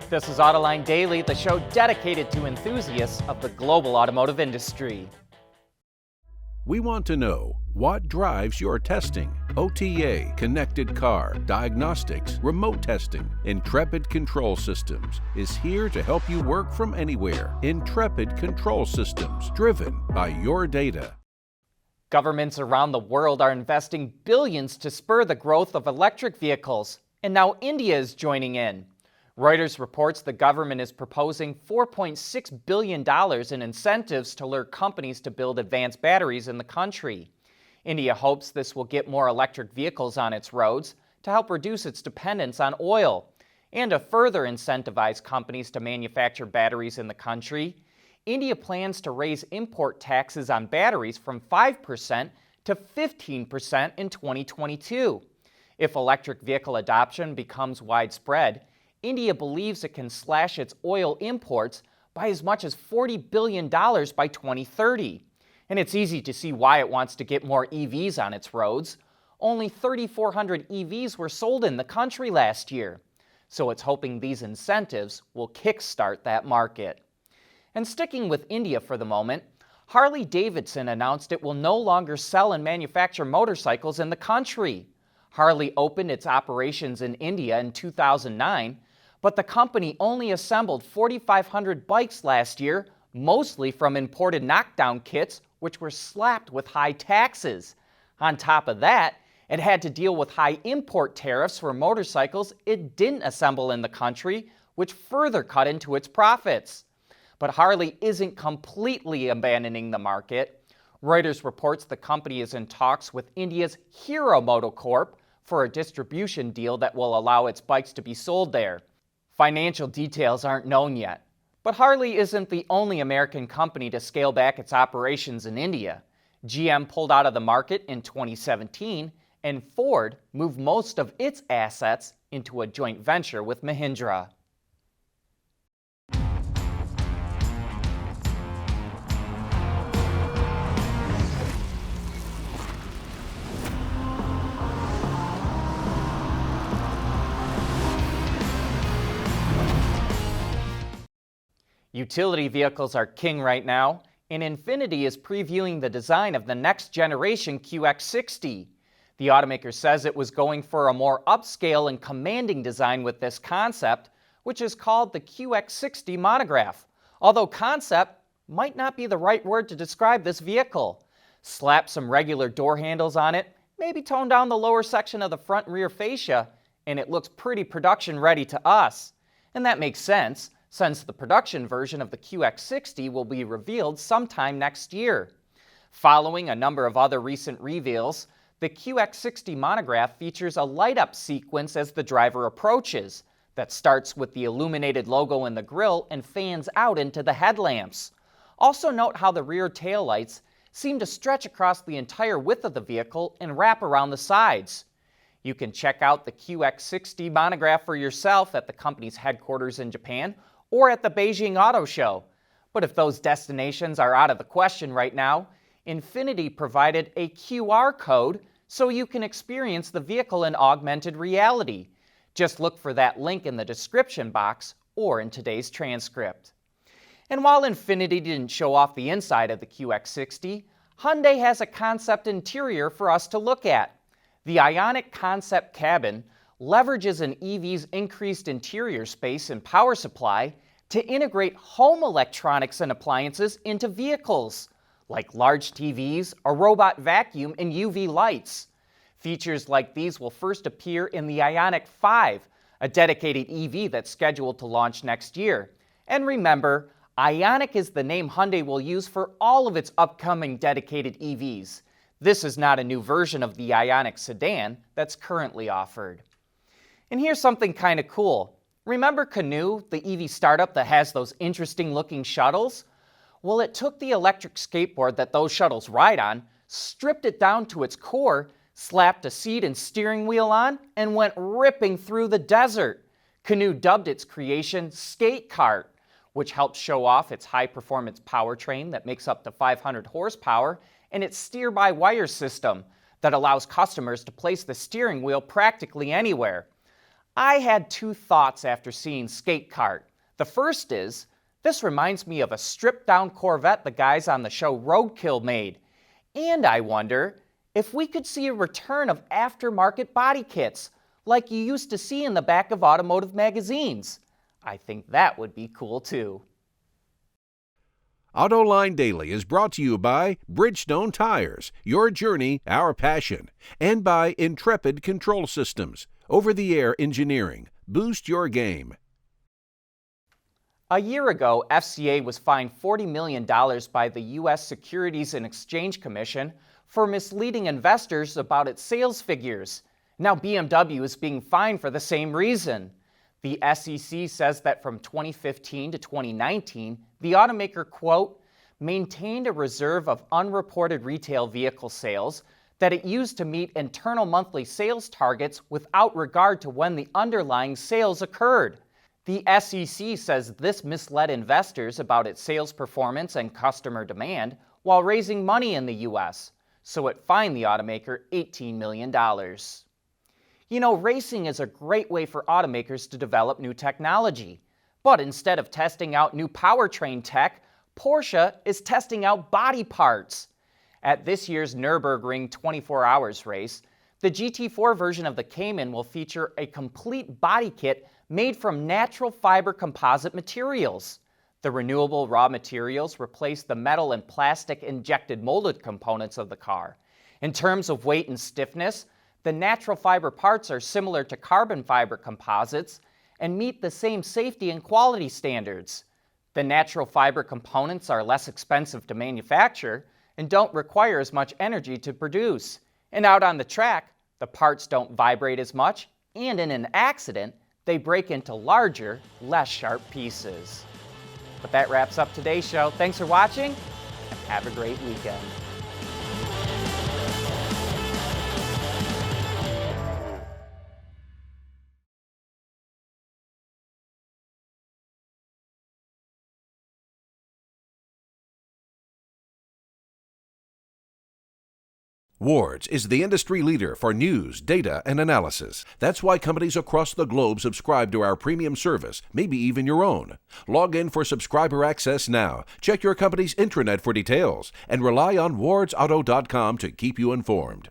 This is Autoline Daily, the show dedicated to enthusiasts of the global automotive industry. We want to know what drives your testing. OTA, connected car, diagnostics, remote testing. Intrepid Control Systems is here to help you work from anywhere. Intrepid Control Systems, driven by your data. Governments around the world are investing billions to spur the growth of electric vehicles, and now India is joining in. Reuters reports the government is proposing $4.6 billion in incentives to lure companies to build advanced batteries in the country. India hopes this will get more electric vehicles on its roads to help reduce its dependence on oil. And to further incentivize companies to manufacture batteries in the country, India plans to raise import taxes on batteries from 5% to 15% in 2022. If electric vehicle adoption becomes widespread, India believes it can slash its oil imports by as much as $40 billion by 2030. And it's easy to see why it wants to get more EVs on its roads. Only 3,400 EVs were sold in the country last year. So it's hoping these incentives will kickstart that market. And sticking with India for the moment, Harley-Davidson announced it will no longer sell and manufacture motorcycles in the country. Harley opened its operations in India in 2009, but the company only assembled 4,500 bikes last year, mostly from imported knockdown kits, which were slapped with high taxes. On top of that, it had to deal with high import tariffs for motorcycles it didn't assemble in the country, which further cut into its profits. But Harley isn't completely abandoning the market. Reuters reports the company is in talks with India's Hero MotoCorp for a distribution deal that will allow its bikes to be sold there. Financial details aren't known yet. But Harley isn't the only American company to scale back its operations in India. GM pulled out of the market in 2017, and Ford moved most of its assets into a joint venture with Mahindra. Utility vehicles are king right now, and Infiniti is previewing the design of the next generation QX60. The automaker says it was going for a more upscale and commanding design with this concept, which is called the QX60 monograph. Although concept might not be the right word to describe this vehicle. Slap some regular door handles on it, maybe tone down the lower section of the front and rear fascia, and it looks pretty production ready to us. And that makes sense, since the production version of the QX60 will be revealed sometime next year. Following a number of other recent reveals, the QX60 monograph features a light-up sequence as the driver approaches that starts with the illuminated logo in the grille and fans out into the headlamps. Also note how the rear taillights seem to stretch across the entire width of the vehicle and wrap around the sides. You can check out the QX60 monograph for yourself at the company's headquarters in Japan or at the Beijing Auto Show. But if those destinations are out of the question right now, Infiniti provided a QR code so you can experience the vehicle in augmented reality. Just look for that link in the description box or in today's transcript. And while Infiniti didn't show off the inside of the QX60, Hyundai has a concept interior for us to look at. The Ioniq concept cabin leverages an EV's increased interior space and power supply to integrate home electronics and appliances into vehicles, like large TVs, a robot vacuum, and UV lights. Features like these will first appear in the Ioniq 5, a dedicated EV that's scheduled to launch next year. And remember, Ioniq is the name Hyundai will use for all of its upcoming dedicated EVs. This is not a new version of the Ioniq sedan that's currently offered. And here's something kind of cool. Remember Canoo, the EV startup that has those interesting looking shuttles? Well, it took the electric skateboard that those shuttles ride on, stripped it down to its core, slapped a seat and steering wheel on, and went ripping through the desert. Canoo dubbed its creation Skate Kart, which helps show off its high-performance powertrain that makes up to 500 horsepower and its steer-by-wire system that allows customers to place the steering wheel practically anywhere. I had two thoughts after seeing Skate Kart. The first is, this reminds me of a stripped-down Corvette the guys on the show Roadkill made. And I wonder if we could see a return of aftermarket body kits, like you used to see in the back of automotive magazines. I think that would be cool too. Autoline Daily is brought to you by Bridgestone Tires, your journey, our passion, and by Intrepid Control Systems, over-the-air engineering. Boost your game. A year ago, FCA was fined $40 million by the U.S. Securities and Exchange Commission for misleading investors about its sales figures. Now BMW is being fined for the same reason. The SEC says that from 2015 to 2019, the automaker, quote, maintained a reserve of unreported retail vehicle sales that it used to meet internal monthly sales targets without regard to when the underlying sales occurred. The SEC says this misled investors about its sales performance and customer demand while raising money in the U.S., so it fined the automaker $18 million. You know, racing is a great way for automakers to develop new technology. But instead of testing out new powertrain tech, Porsche is testing out body parts. At this year's Nürburgring 24 Hours race, the GT4 version of the Cayman will feature a complete body kit made from natural fiber composite materials. The renewable raw materials replace the metal and plastic injected molded components of the car. In terms of weight and stiffness, the natural fiber parts are similar to carbon fiber composites and meet the same safety and quality standards. The natural fiber components are less expensive to manufacture and don't require as much energy to produce. And out on the track, the parts don't vibrate as much, and in an accident, they break into larger, less sharp pieces. But that wraps up today's show. Thanks for watching, and have a great weekend. Wards is the industry leader for news, data, and analysis. That's why companies across the globe subscribe to our premium service, maybe even your own. Log in for subscriber access now. Check your company's intranet for details, and rely on wardsauto.com to keep you informed.